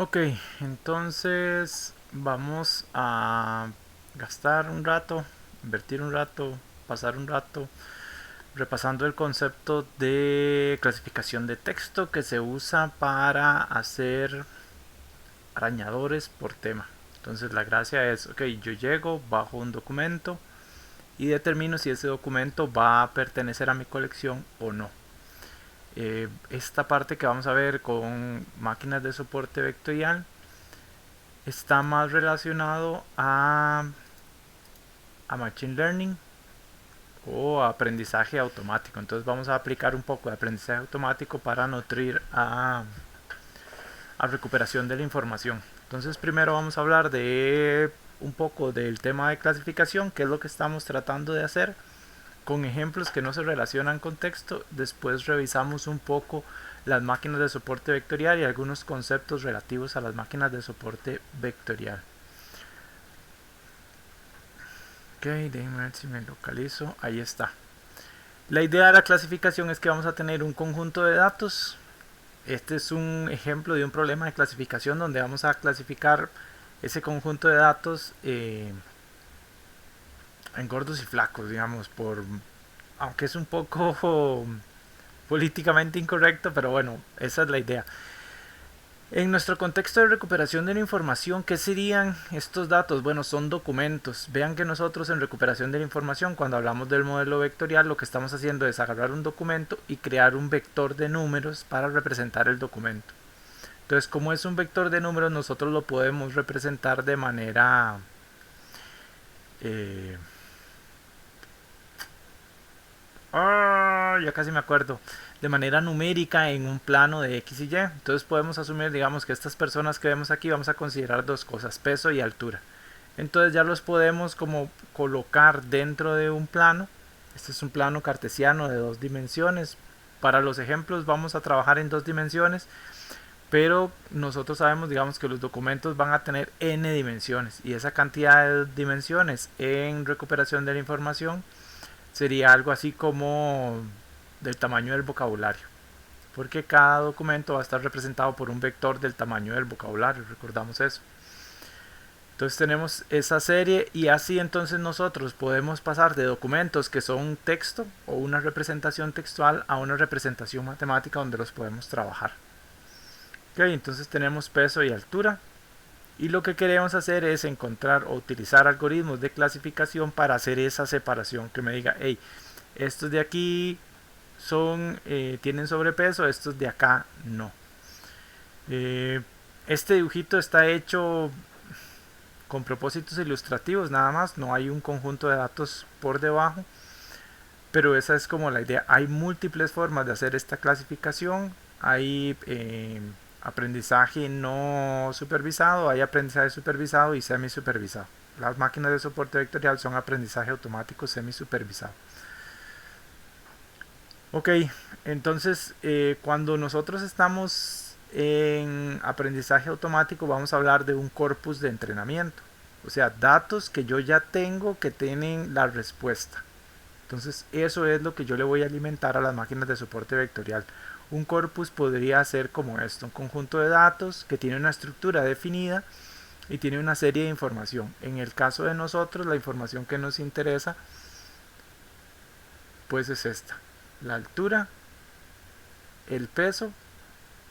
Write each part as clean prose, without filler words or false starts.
Ok, entonces vamos a gastar un rato, invertir un rato, pasar un rato repasando el concepto de clasificación de texto que se usa para hacer arañadores por tema. Entonces la gracia es, ok, yo llego, bajo un documento y determino si ese documento va a pertenecer a mi colección o no. Esta parte que vamos a ver con máquinas de soporte vectorial está más relacionado a Machine Learning o a aprendizaje automático. Entonces vamos a aplicar un poco de aprendizaje automático para nutrir a recuperación de la información. Entonces primero vamos a hablar de un poco del tema de clasificación, que es lo que estamos tratando de hacer, con ejemplos que no se relacionan con texto. Después revisamos un poco las máquinas de soporte vectorial y algunos conceptos relativos a las máquinas de soporte vectorial. Ok, déjenme ver si me localizo. Ahí está. La idea de la clasificación es que vamos a tener un conjunto de datos. Este es un ejemplo de un problema de clasificación donde vamos a clasificar ese conjunto de datos en gordos y flacos, digamos, aunque es un poco políticamente incorrecto, pero bueno, esa es la idea. En nuestro contexto de recuperación de la información, ¿qué serían estos datos? Bueno, son documentos. Vean que nosotros en recuperación de la información, cuando hablamos del modelo vectorial, lo que estamos haciendo es agarrar un documento y crear un vector de números para representar el documento. Entonces, como es un vector de números, nosotros lo podemos representar de manera eh, ya casi me acuerdo, de manera numérica en un plano de X y Y. Entonces podemos asumir, digamos, que estas personas que vemos aquí vamos a considerar dos cosas, peso y altura. Entonces ya los podemos como colocar dentro de un plano. Este es un plano cartesiano de dos dimensiones. Para los ejemplos vamos a trabajar en dos dimensiones, pero nosotros sabemos, digamos, que los documentos van a tener n dimensiones y esa cantidad de dimensiones en recuperación de la información sería algo así como del tamaño del vocabulario, porque cada documento va a estar representado por un vector del tamaño del vocabulario, recordamos eso. Entonces tenemos esa serie y así entonces nosotros podemos pasar de documentos que son texto o una representación textual a una representación matemática donde los podemos trabajar. Ok, entonces tenemos peso y altura y lo que queremos hacer es encontrar o utilizar algoritmos de clasificación para hacer esa separación que me diga, hey, estos de aquí tienen sobrepeso, estos de acá no. Eh, este dibujito está hecho con propósitos ilustrativos nada más, no hay un conjunto de datos por debajo, pero esa es como la idea. Hay múltiples formas de hacer esta clasificación, hay aprendizaje no supervisado, hay aprendizaje supervisado y semi supervisado. Las máquinas de soporte vectorial son aprendizaje automático semi supervisado. Ok, entonces cuando nosotros estamos en aprendizaje automático vamos a hablar de un corpus de entrenamiento, o sea, datos que yo ya tengo que tienen la respuesta. Entonces eso es lo que yo le voy a alimentar a las máquinas de soporte vectorial. Un corpus podría ser como esto, un conjunto de datos que tiene una estructura definida y tiene una serie de información. En el caso de nosotros, la información que nos interesa pues es esta: la altura, el peso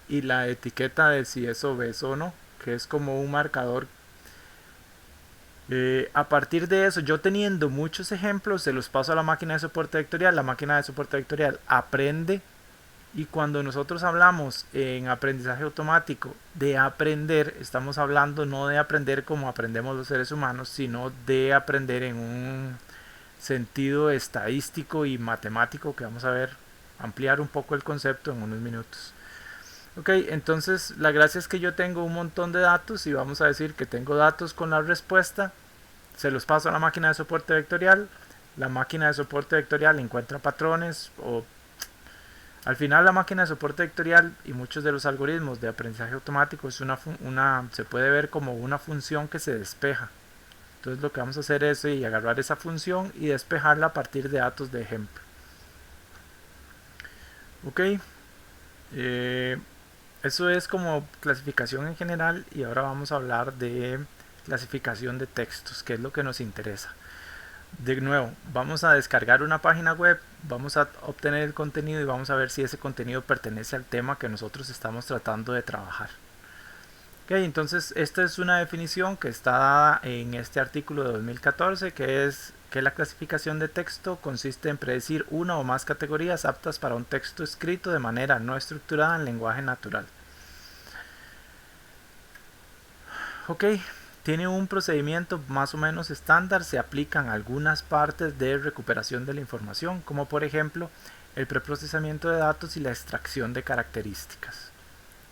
y la etiqueta de si es obeso o no, que es como un marcador. A partir de eso, yo teniendo muchos ejemplos, se los paso a la máquina de soporte vectorial. La máquina de soporte vectorial aprende, y cuando nosotros hablamos en aprendizaje automático de aprender, estamos hablando no de aprender como aprendemos los seres humanos, sino de aprender en un sentido estadístico y matemático que vamos a ver, ampliar un poco el concepto en unos minutos. Ok, entonces la gracia es que yo tengo un montón de datos y vamos a decir que tengo datos con la respuesta, se los paso a la máquina de soporte vectorial, la máquina de soporte vectorial encuentra patrones o al final la máquina de soporte vectorial y muchos de los algoritmos de aprendizaje automático es se puede ver como una función que se despeja. Entonces lo que vamos a hacer es agarrar esa función y despejarla a partir de datos de ejemplo. Ok, Eso es como clasificación en general y ahora vamos a hablar de clasificación de textos, que es lo que nos interesa. De nuevo, vamos a descargar una página web, vamos a obtener el contenido y vamos a ver si ese contenido pertenece al tema que nosotros estamos tratando de trabajar. Ok, entonces esta es una definición que está dada en este artículo de 2014, que es que la clasificación de texto consiste en predecir una o más categorías aptas para un texto escrito de manera no estructurada en lenguaje natural. Ok, tiene un procedimiento más o menos estándar, se aplican algunas partes de recuperación de la información, como por ejemplo el preprocesamiento de datos y la extracción de características.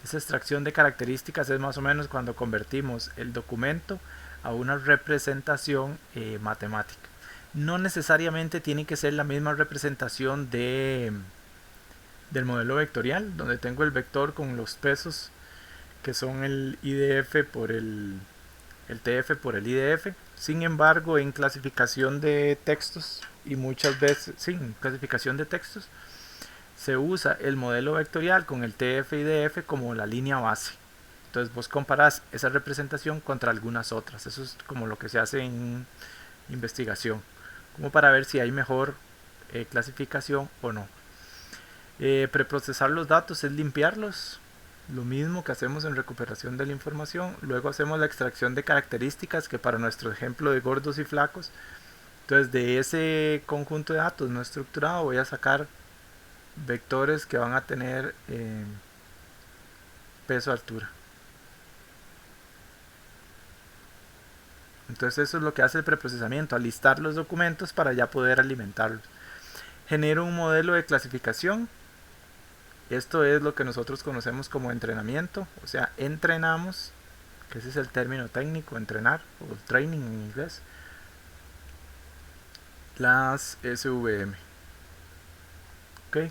Esa extracción de características es más o menos cuando convertimos el documento a una representación matemática. No necesariamente tiene que ser la misma representación del modelo vectorial, donde tengo el vector con los pesos que son el IDF por el TF por el IDF. Sin embargo, en clasificación de textos y muchas veces, sí, en clasificación de textos, se usa el modelo vectorial con el TF y DF como la línea base. Entonces vos comparás esa representación contra algunas otras. Eso es como lo que se hace en investigación, como para ver si hay mejor clasificación o no. Preprocesar los datos es limpiarlos, lo mismo que hacemos en recuperación de la información. Luego hacemos la extracción de características, que para nuestro ejemplo de gordos y flacos, entonces de ese conjunto de datos no estructurado voy a sacar vectores que van a tener peso altura. Entonces eso es lo que hace el preprocesamiento, alistar los documentos para ya poder alimentarlos. Genero un modelo de clasificación. Esto es lo que nosotros conocemos como entrenamiento, o sea, entrenamos, que ese es el término técnico, entrenar, o training en inglés, las SVM. ¿Ok?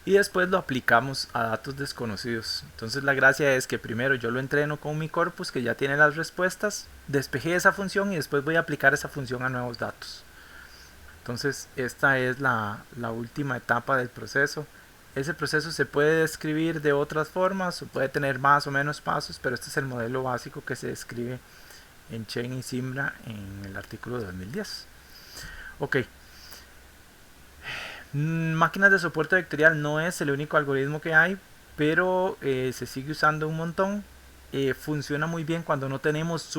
Y después lo aplicamos a datos desconocidos. Entonces la gracia es que primero yo lo entreno con mi corpus que ya tiene las respuestas, despejé esa función y después voy a aplicar esa función a nuevos datos. Entonces esta es la última etapa del proceso. Ese proceso se puede describir de otras formas o puede tener más o menos pasos, pero este es el modelo básico que se describe en Chen y Simbra en el artículo de 2010. Ok. Máquinas de soporte vectorial no es el único algoritmo que hay, pero se sigue usando un montón. Funciona muy bien cuando no tenemos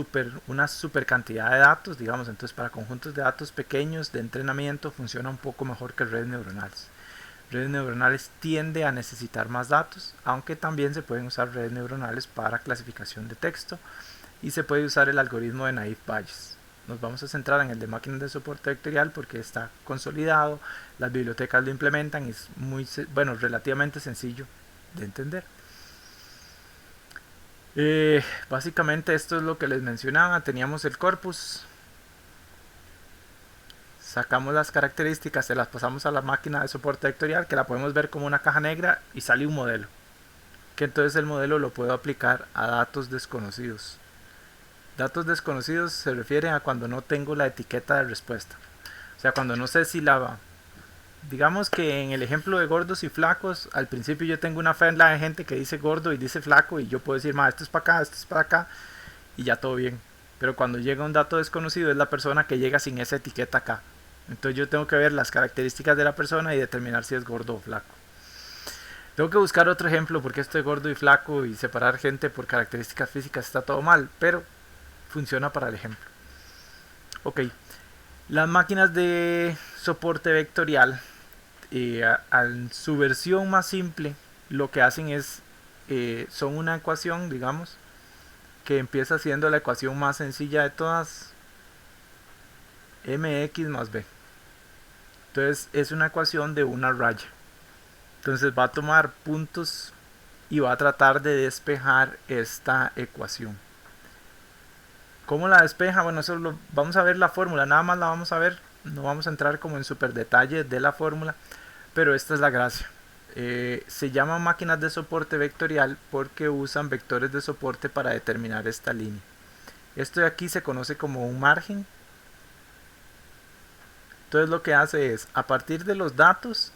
una super cantidad de datos, digamos. Entonces para conjuntos de datos pequeños de entrenamiento funciona un poco mejor que redes neuronales. Redes neuronales tiende a necesitar más datos, aunque también se pueden usar redes neuronales para clasificación de texto y se puede usar el algoritmo de Naive Bayes. Nos vamos a centrar en el de máquinas de soporte vectorial porque está consolidado, las bibliotecas lo implementan y es muy, bueno, relativamente sencillo de entender. Básicamente esto es lo que les mencionaba. Teníamos el corpus, sacamos las características, se las pasamos a la máquina de soporte vectorial, que la podemos ver como una caja negra, y sale un modelo, que entonces el modelo lo puedo aplicar a datos desconocidos. Datos desconocidos se refiere a cuando no tengo la etiqueta de respuesta. O sea, cuando no sé si digamos que en el ejemplo de gordos y flacos, al principio yo tengo una fila de gente que dice gordo y dice flaco, y yo puedo decir, esto es para acá, esto es para acá, y ya todo bien. Pero cuando llega un dato desconocido es la persona que llega sin esa etiqueta acá. Entonces yo tengo que ver las características de la persona y determinar si es gordo o flaco. Tengo que buscar otro ejemplo porque esto de gordo y flaco y separar gente por características físicas está todo mal, pero funciona para el ejemplo. Ok, las máquinas de soporte vectorial, en su versión más simple, lo que hacen es, son una ecuación, digamos, que empieza siendo la ecuación más sencilla de todas, mx más b. Entonces es una ecuación de una raya. Entonces va a tomar puntos y va a tratar de despejar esta ecuación. ¿Cómo la despeja? Bueno, eso vamos a ver la fórmula, nada más la vamos a ver, no vamos a entrar como en super detalle de la fórmula, pero esta es la gracia. Se llaman máquinas de soporte vectorial porque usan vectores de soporte para determinar esta línea. Esto de aquí se conoce como un margen. Entonces lo que hace es, a partir de los datos,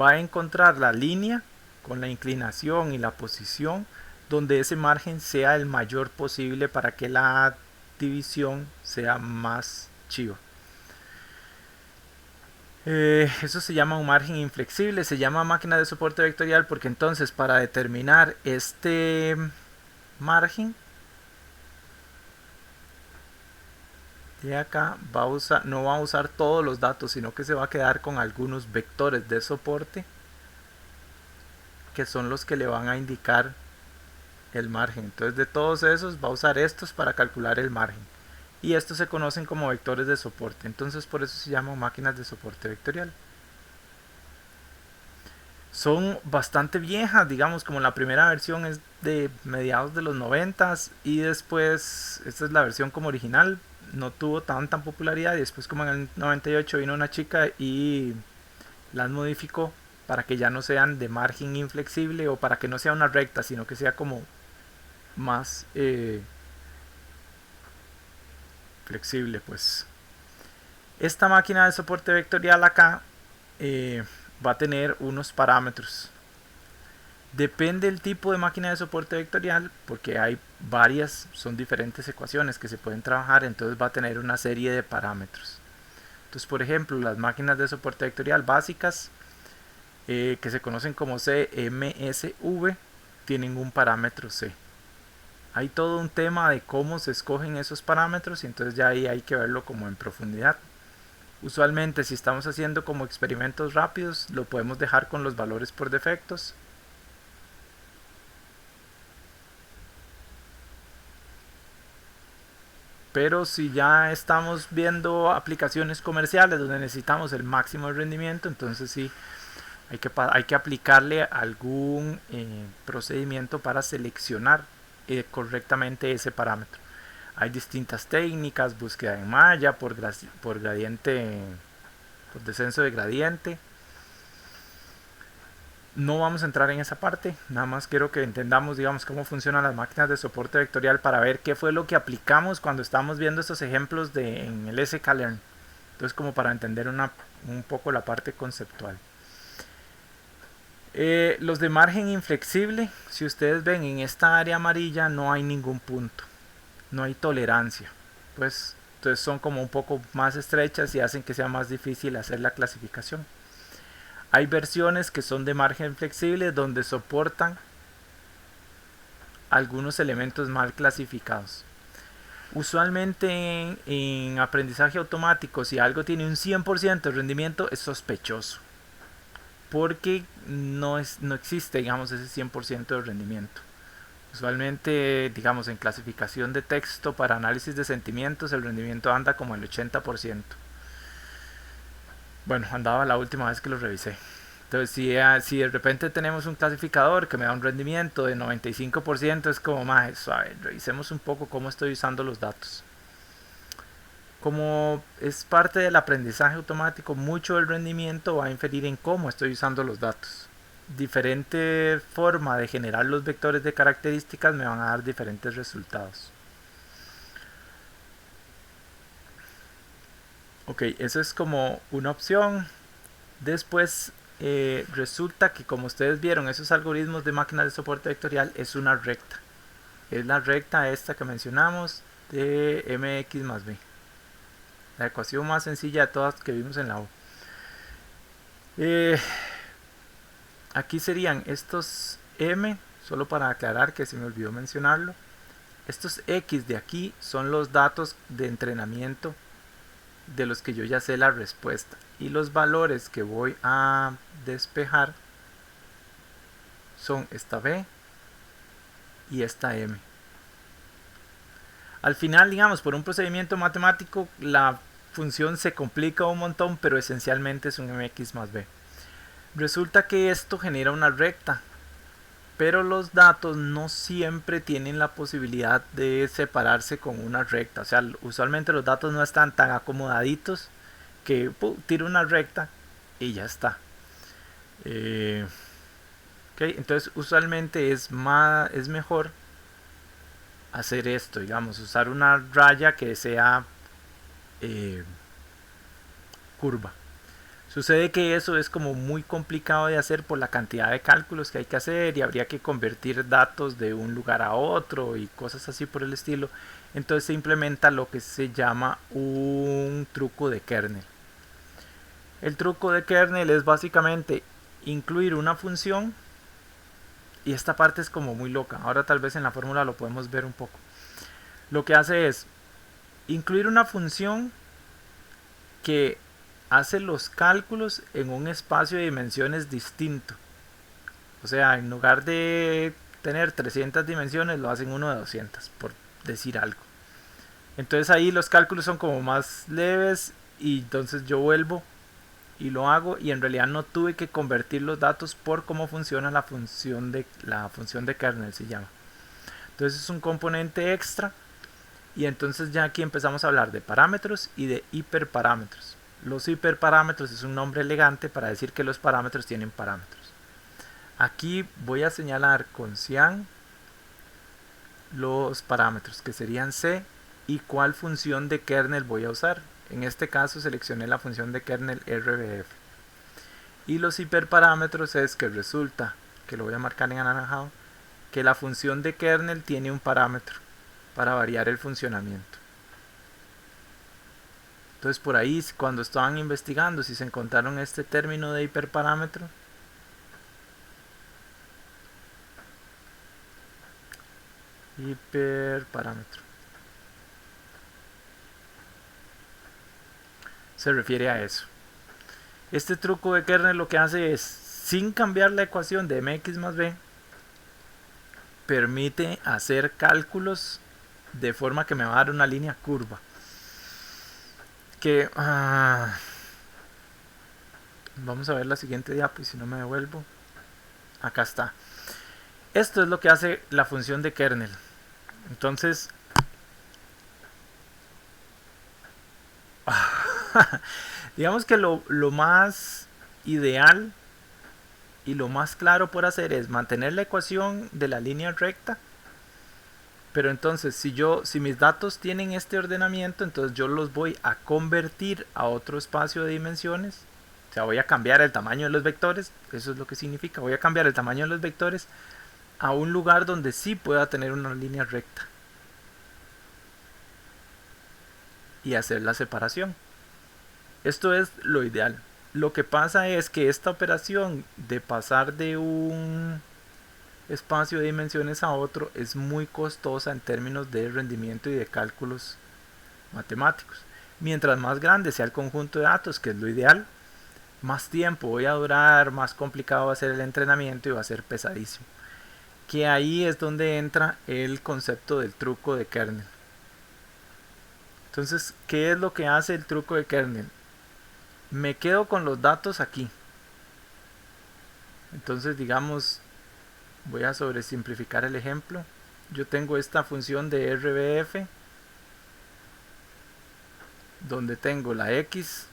va a encontrar la línea con la inclinación y la posición donde ese margen sea el mayor posible para que la división sea más chiva. Eso se llama un margen inflexible, se llama máquina de soporte vectorial porque entonces para determinar este margen de acá no va a usar todos los datos, sino que se va a quedar con algunos vectores de soporte que son los que le van a indicar el margen. Entonces de todos esos va a usar estos para calcular el margen. Y estos se conocen como vectores de soporte. Entonces por eso se llaman máquinas de soporte vectorial. Son bastante viejas, digamos, como la primera versión es de mediados de los 90s y después esta es la versión como original, no tuvo tan popularidad y después como en el 98 vino una chica y las modificó para que ya no sean de margen inflexible o para que no sea una recta, sino que sea como más flexible. Pues esta máquina de soporte vectorial acá va a tener unos parámetros. Depende del tipo de máquina de soporte vectorial, porque hay varias, son diferentes ecuaciones que se pueden trabajar, entonces va a tener una serie de parámetros. Entonces, por ejemplo, las máquinas de soporte vectorial básicas, que se conocen como CMSV, tienen un parámetro C. Hay todo un tema de cómo se escogen esos parámetros y entonces ya ahí hay que verlo como en profundidad. Usualmente si estamos haciendo como experimentos rápidos, lo podemos dejar con los valores por defectos. Pero si ya estamos viendo aplicaciones comerciales donde necesitamos el máximo de rendimiento, entonces sí hay que aplicarle algún procedimiento para seleccionar correctamente ese parámetro. Hay distintas técnicas, búsqueda en malla, por gradiente, por descenso de gradiente. No vamos a entrar en esa parte, nada más quiero que entendamos, digamos, cómo funcionan las máquinas de soporte vectorial para ver qué fue lo que aplicamos cuando estamos viendo estos ejemplos en el sklearn. Entonces, como para entender un poco la parte conceptual. Los de margen inflexible, si ustedes ven en esta área amarilla no hay ningún punto, no hay tolerancia, pues entonces son como un poco más estrechas y hacen que sea más difícil hacer la clasificación. Hay versiones que son de margen flexible donde soportan algunos elementos mal clasificados. Usualmente en aprendizaje automático, si algo tiene un 100% de rendimiento, es sospechoso. Porque no existe, digamos, ese 100% de rendimiento. Usualmente, digamos, en clasificación de texto para análisis de sentimientos, el rendimiento anda como el 80%. Bueno, andaba la última vez que lo revisé. Entonces, si de repente tenemos un clasificador que me da un rendimiento de 95%, es como más suave. Revisemos un poco cómo estoy usando los datos. Como es parte del aprendizaje automático, mucho del rendimiento va a inferir en cómo estoy usando los datos. Diferente forma de generar los vectores de características me van a dar diferentes resultados. Ok, eso es como una opción. Después resulta que, como ustedes vieron, esos algoritmos de máquinas de soporte vectorial es una recta. Es la recta esta que mencionamos de mx más b. La ecuación más sencilla de todas que vimos en la U. Aquí serían estos m, solo para aclarar que se me olvidó mencionarlo. Estos x de aquí son los datos de entrenamiento de los que yo ya sé la respuesta. Y los valores que voy a despejar son esta b y esta m. Al final, digamos, por un procedimiento matemático, la función se complica un montón, pero esencialmente es un mx más b. Resulta que esto genera una recta, pero los datos no siempre tienen la posibilidad de separarse con una recta. O sea, usualmente los datos no están tan acomodaditos que tiro una recta y ya está. Okay, entonces usualmente es mejor hacer esto, digamos, usar una raya que sea curva. Sucede que eso es como muy complicado de hacer por la cantidad de cálculos que hay que hacer y habría que convertir datos de un lugar a otro y cosas así por el estilo. Entonces se implementa lo que se llama un truco de kernel. El truco de kernel es básicamente incluir una función, y esta parte es como muy loca. Ahora tal vez en la fórmula lo podemos ver un poco. Lo que hace es incluir una función que hace los cálculos en un espacio de dimensiones distinto. O sea, en lugar de tener 300 dimensiones, lo hacen uno de 200, por decir algo. Entonces ahí los cálculos son como más leves y entonces yo vuelvo y lo hago y en realidad no tuve que convertir los datos por cómo funciona la función de kernel se llama. Entonces es un componente extra y entonces ya aquí empezamos a hablar de parámetros y de hiperparámetros. Los hiperparámetros es un nombre elegante para decir que los parámetros tienen parámetros. Aquí voy a señalar con cian los parámetros que serían C y cuál función de kernel voy a usar. En este caso seleccioné la función de kernel RBF. Y los hiperparámetros es que resulta, que lo voy a marcar en anaranjado, que la función de kernel tiene un parámetro para variar el funcionamiento. Entonces por ahí cuando estaban investigando si se encontraron este término de hiperparámetro, se refiere a eso. Este truco de kernel lo que hace es, sin cambiar la ecuación de mx más b, permite hacer cálculos de forma que me va a dar una línea curva. Que vamos a ver la siguiente diapo y si no me devuelvo. Acá está. Esto es lo que hace la función de kernel. Entonces digamos que lo más ideal y lo más claro por hacer es mantener la ecuación de la línea recta, pero entonces si mis datos tienen este ordenamiento, entonces yo los voy a convertir a otro espacio de dimensiones. O sea, voy a cambiar el tamaño de los vectores, eso es lo que significa, voy a cambiar el tamaño de los vectores a un lugar donde sí pueda tener una línea recta y hacer la separación. Esto es lo ideal. Lo que pasa es que esta operación de pasar de un espacio de dimensiones a otro es muy costosa en términos de rendimiento y de cálculos matemáticos. Mientras más grande sea el conjunto de datos, que es lo ideal, más tiempo voy a durar, más complicado va a ser el entrenamiento y va a ser pesadísimo. Que ahí es donde entra el concepto del truco de kernel. Entonces, ¿qué es lo que hace el truco de kernel? Me quedo con los datos aquí. Entonces, digamos, voy a sobresimplificar el ejemplo. Yo tengo esta función de RBF donde tengo la X,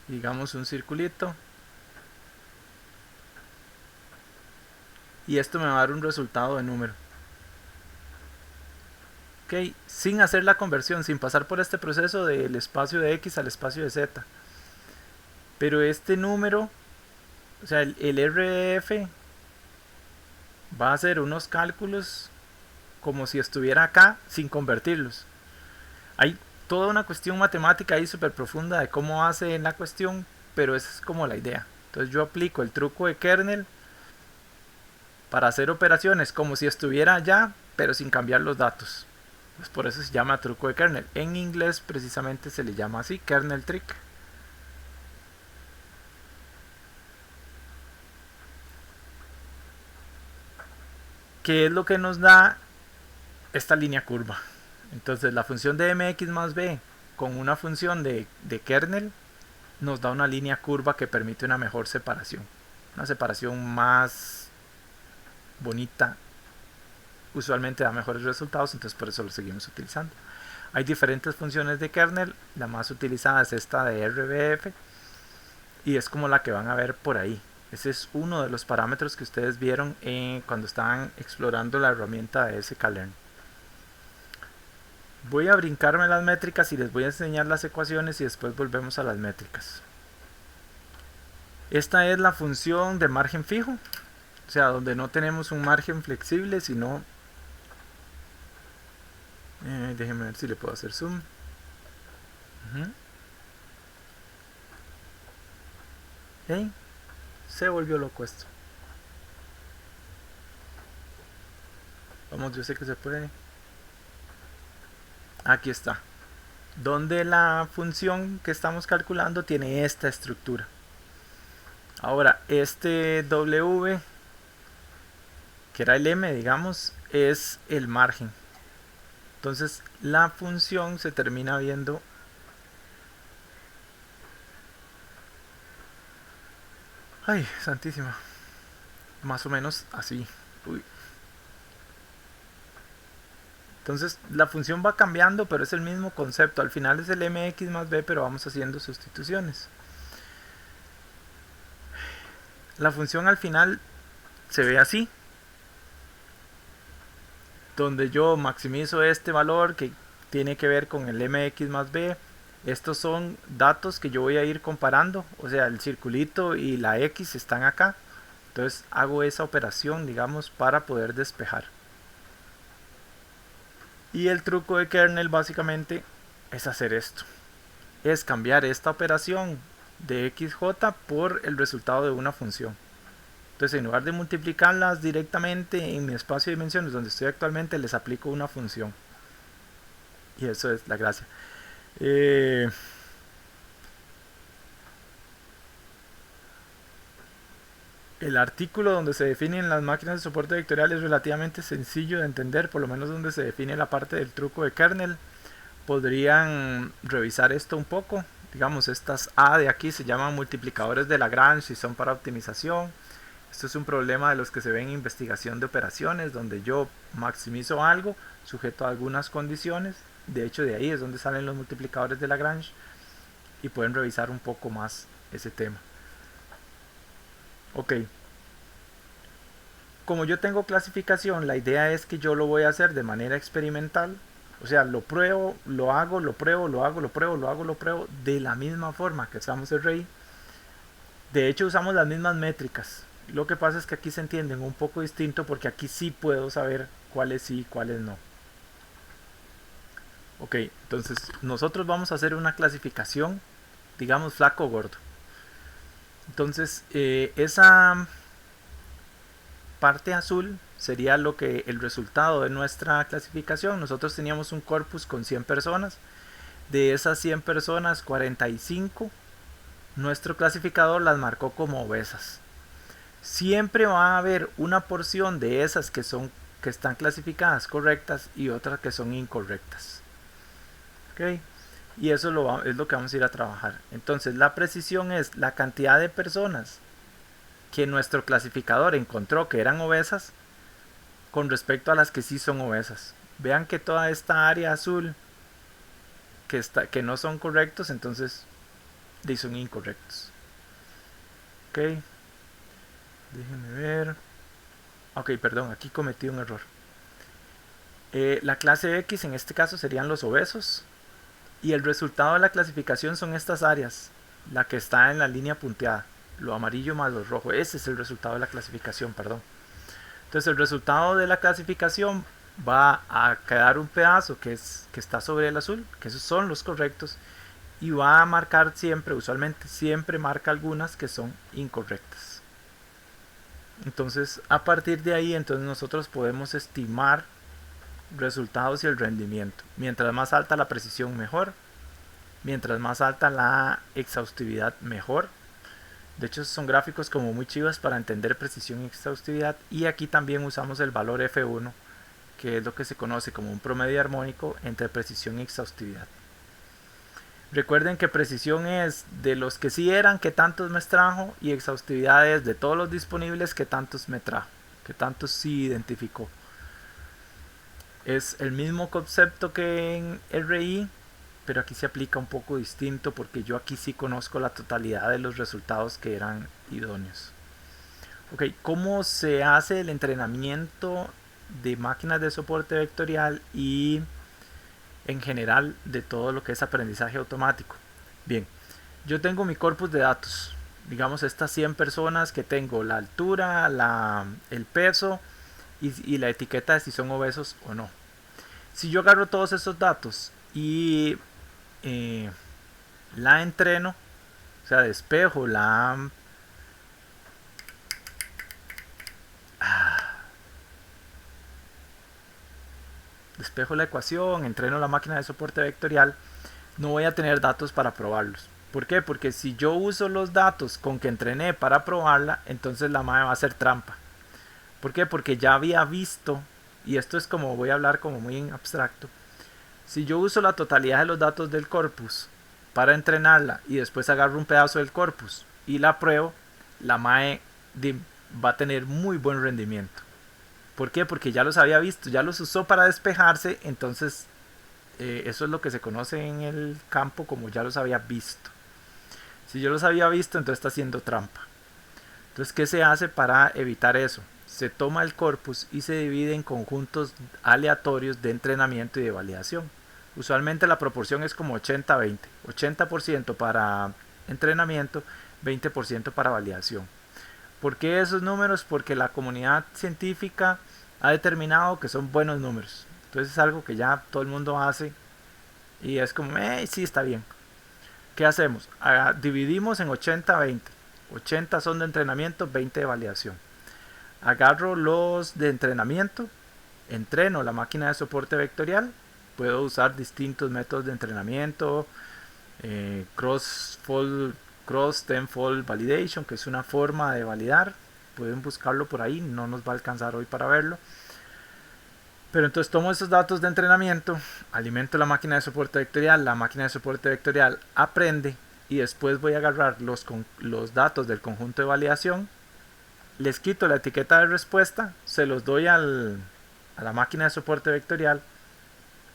digamos un circulito, y esto me va a dar un resultado de número. Ok, sin hacer la conversión, sin pasar por este proceso del espacio de X al espacio de Z. Pero este número, o sea, el RF va a hacer unos cálculos como si estuviera acá sin convertirlos. Hay toda una cuestión matemática ahí súper profunda de cómo hace en la cuestión, pero esa es como la idea. Entonces yo aplico el truco de kernel para hacer operaciones como si estuviera allá, pero sin cambiar los datos. Pues por eso se llama truco de kernel. En inglés precisamente se le llama así, kernel trick. ¿Qué es lo que nos da esta línea curva? Entonces la función de mx más b con una función de kernel nos da una línea curva que permite una mejor separación. Una separación más bonita. Usualmente da mejores resultados, entonces por eso lo seguimos utilizando. Hay diferentes funciones de kernel, la más utilizada es esta de RBF y es como la que van a ver por ahí. Ese es uno de los parámetros que ustedes vieron cuando estaban explorando la herramienta de sklearn. Voy a brincarme las métricas y les voy a enseñar las ecuaciones y después volvemos a las métricas. Esta es la función de margen fijo, o sea, donde no tenemos un margen flexible, sino... déjenme ver si le puedo hacer zoom. ¿Eh? Se volvió loco esto. Vamos, yo sé que se puede. Aquí está. Donde la función que estamos calculando tiene esta estructura. Ahora, este W, que era el M, digamos, es el margen. Entonces, la función se termina viendo ay, santísima. Más o menos así. Uy. Entonces la función va cambiando, pero es el mismo concepto. Al final es el mx más b, pero vamos haciendo sustituciones. La función al final se ve así, donde yo maximizo este valor que tiene que ver con el mx más b. Estos son datos que yo voy a ir comparando, o sea, el circulito y la x están acá. Entonces hago esa operación, digamos, para poder despejar. Y el truco de kernel básicamente es hacer esto. Es cambiar esta operación de xj por el resultado de una función. Entonces, en lugar de multiplicarlas directamente en mi espacio de dimensiones donde estoy actualmente, les aplico una función. Y eso es la gracia. El artículo donde se definen las máquinas de soporte vectorial es relativamente sencillo de entender, por lo menos donde se define la parte del truco de kernel. Podrían revisar esto un poco. Digamos, estas A de aquí se llaman multiplicadores de Lagrange y son para optimización. Esto es un problema de los que se ven en investigación de operaciones, donde yo maximizo algo sujeto a algunas condiciones. De hecho, de ahí es donde salen los multiplicadores de Lagrange y pueden revisar un poco más ese tema. Ok. Como yo tengo clasificación, la idea es que yo lo voy a hacer de manera experimental. O sea, lo pruebo, lo hago, lo pruebo, lo hago, lo pruebo, lo hago, lo pruebo, de la misma forma que usamos el REI. De hecho, usamos las mismas métricas. Lo que pasa es que aquí se entienden un poco distinto porque aquí sí puedo saber cuáles sí y cuáles no. Ok, entonces nosotros vamos a hacer una clasificación, digamos flaco o gordo. Entonces, esa parte azul sería lo que el resultado de nuestra clasificación. Nosotros teníamos un corpus con 100 personas. De esas 100 personas, 45, nuestro clasificador las marcó como obesas. Siempre va a haber una porción de esas que están clasificadas correctas y otras que son incorrectas. ¿Okay? Y eso es lo que vamos a ir a trabajar. Entonces la precisión es la cantidad de personas que nuestro clasificador encontró que eran obesas con respecto a las que sí son obesas. Vean que toda esta área azul que no son correctos, entonces son incorrectos. Ok, déjenme ver. Ok, perdón, aquí cometí un error. La clase X en este caso serían los obesos. Y el resultado de la clasificación son estas áreas. La que está en la línea punteada. Lo amarillo más lo rojo. Ese es el resultado de la clasificación, perdón. Entonces el resultado de la clasificación va a quedar un pedazo que está sobre el azul, que esos son los correctos, y va a marcar siempre, usualmente siempre marca algunas que son incorrectas. Entonces a partir de ahí entonces nosotros podemos estimar resultados y el rendimiento. Mientras más alta la precisión, mejor. Mientras más alta la exhaustividad, mejor. De hecho son gráficos como muy chivas para entender precisión y exhaustividad. Y aquí también usamos el valor F1, que es lo que se conoce como un promedio armónico entre precisión y exhaustividad. Recuerden que precisión es de los que sí eran, que tantos me trajo, y exhaustividad es de todos los disponibles, que tantos me trajo, que tantos sí identificó. Es el mismo concepto que en RI, pero aquí se aplica un poco distinto porque yo aquí sí conozco la totalidad de los resultados que eran idóneos. Ok, ¿cómo se hace el entrenamiento de máquinas de soporte vectorial y en general de todo lo que es aprendizaje automático. Bien, yo tengo mi corpus de datos, digamos estas 100 personas que tengo la altura, el peso y la etiqueta de si son obesos o no. Si yo agarro todos esos datos y eh, la entreno, o sea, despejo despejo la ecuación, entreno la máquina de soporte vectorial, no voy a tener datos para probarlos. ¿Por qué? Porque si yo uso los datos con que entrené para probarla, entonces la MAE va a hacer trampa. ¿Por qué? Porque ya había visto, y esto es como voy a hablar como muy en abstracto, si yo uso la totalidad de los datos del corpus para entrenarla y después agarro un pedazo del corpus y la pruebo, la MAE va a tener muy buen rendimiento. ¿Por qué? Porque ya los había visto, ya los usó para despejarse, entonces eso es lo que se conoce en el campo como ya los había visto. Si yo los había visto, entonces está haciendo trampa. Entonces, ¿qué se hace para evitar eso? Se toma el corpus y se divide en conjuntos aleatorios de entrenamiento y de validación. Usualmente la proporción es como 80-20. 80% para entrenamiento, 20% para validación. ¿Por qué esos números? Porque la comunidad científica ha determinado que son buenos números. Entonces es algo que ya todo el mundo hace y es como, sí, está bien. ¿Qué hacemos? Dividimos en 80-20. 80 son de entrenamiento, 20 de validación. Agarro los de entrenamiento, entreno la máquina de soporte vectorial. Puedo usar distintos métodos de entrenamiento, cross-tenfold validation, que es una forma de validar. Pueden buscarlo por ahí, no nos va a alcanzar hoy para verlo. Pero entonces tomo esos datos de entrenamiento, alimento la máquina de soporte vectorial, la máquina de soporte vectorial aprende y después voy a agarrar los datos del conjunto de validación, les quito la etiqueta de respuesta, se los doy a la máquina de soporte vectorial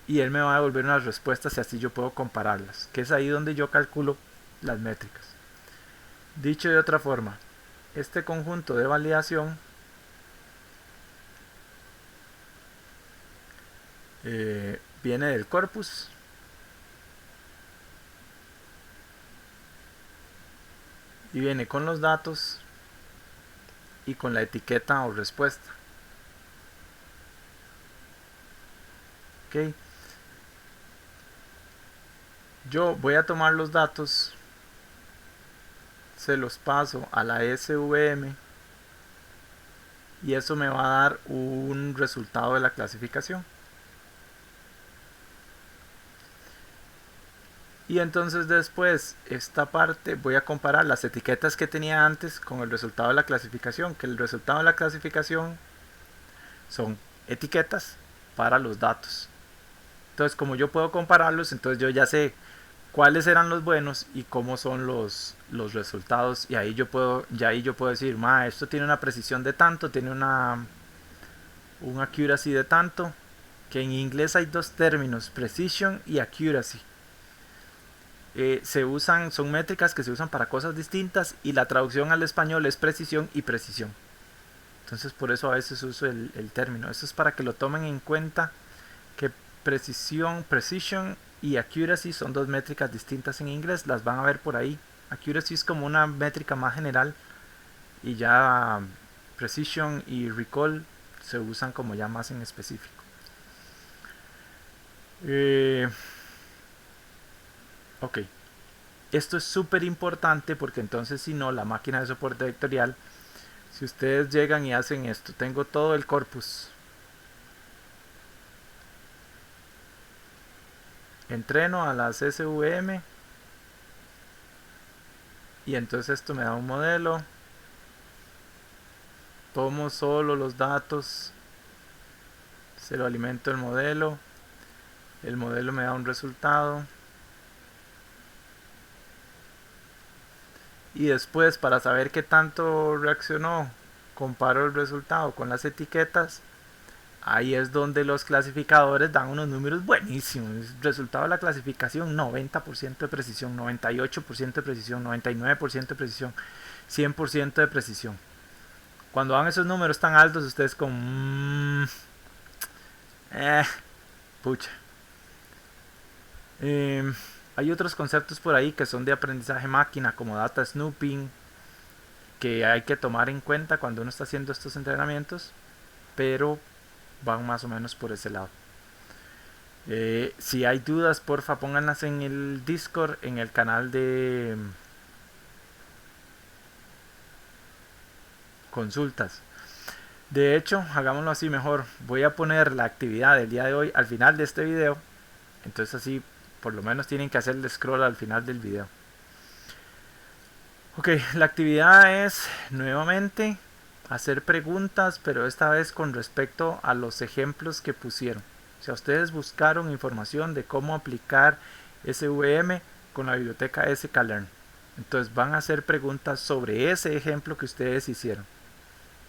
y él me va a devolver unas respuestas y así yo puedo compararlas, que es ahí donde yo calculo las métricas. Dicho de otra forma, este conjunto de validación viene del corpus y viene con los datos y con la etiqueta o respuesta. Ok, yo voy a tomar los datos, se los paso a la SVM y eso me va a dar un resultado de la clasificación. Y entonces después esta parte voy a comparar las etiquetas que tenía antes con el resultado de la clasificación, que el resultado de la clasificación son etiquetas para los datos. Entonces como yo puedo compararlos, entonces yo ya sé cuáles eran los buenos y cómo son los resultados, y ahí yo puedo decir, esto tiene una precisión de tanto, tiene un accuracy de tanto, que en inglés hay dos términos, precision y accuracy. Son métricas que se usan para cosas distintas y la traducción al español es precisión y precisión. Entonces por eso a veces uso el término. Eso es para que lo tomen en cuenta, que precision y accuracy son dos métricas distintas en inglés. Las van a ver por ahí. Accuracy es como una métrica más general y ya precision y recall se usan como ya más en específico. Ok, esto es súper importante porque entonces si no, la máquina de soporte vectorial, si ustedes llegan y hacen esto, tengo todo el corpus, entreno a las SVM y entonces esto me da un modelo, tomo solo los datos, se lo alimento el modelo me da un resultado. Y después, para saber qué tanto reaccionó, comparo el resultado con las etiquetas. Ahí es donde los clasificadores dan unos números buenísimos. Resultado de la clasificación, 90% de precisión, 98% de precisión, 99% de precisión, 100% de precisión. Cuando dan esos números tan altos, ustedes como pucha. Eh, Hay otros conceptos por ahí que son de aprendizaje máquina, como data snooping, que hay que tomar en cuenta cuando uno está haciendo estos entrenamientos, pero van más o menos por ese lado. Si hay dudas, porfa, pónganlas en el Discord, en el canal de consultas. De hecho, hagámoslo así mejor. Voy a poner la actividad del día de hoy al final de este video. Entonces así por lo menos tienen que hacerle scroll al final del video. Ok, la actividad es nuevamente hacer preguntas, pero esta vez con respecto a los ejemplos que pusieron. O sea, ustedes buscaron información de cómo aplicar SVM con la biblioteca sklearn. Entonces van a hacer preguntas sobre ese ejemplo que ustedes hicieron.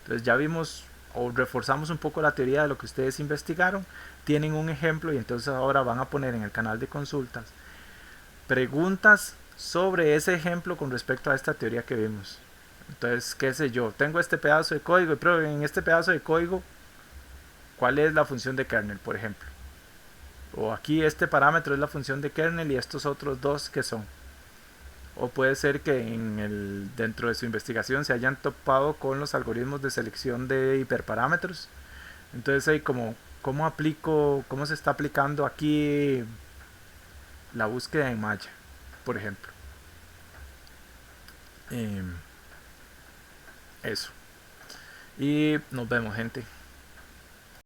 Entonces ya vimos o reforzamos un poco la teoría de lo que ustedes investigaron. Tienen un ejemplo y entonces ahora van a poner en el canal de consultas preguntas sobre ese ejemplo con respecto a esta teoría que vimos. Entonces, qué sé yo, tengo este pedazo de código, pero en este pedazo de código, ¿cuál es la función de kernel, por ejemplo? O aquí este parámetro es la función de kernel y estos otros dos que son. O puede ser que dentro de su investigación se hayan topado con los algoritmos de selección de hiperparámetros. Entonces hay como cómo aplico, cómo se está aplicando aquí la búsqueda en malla, por ejemplo. Eh, Eso. Y nos vemos, gente.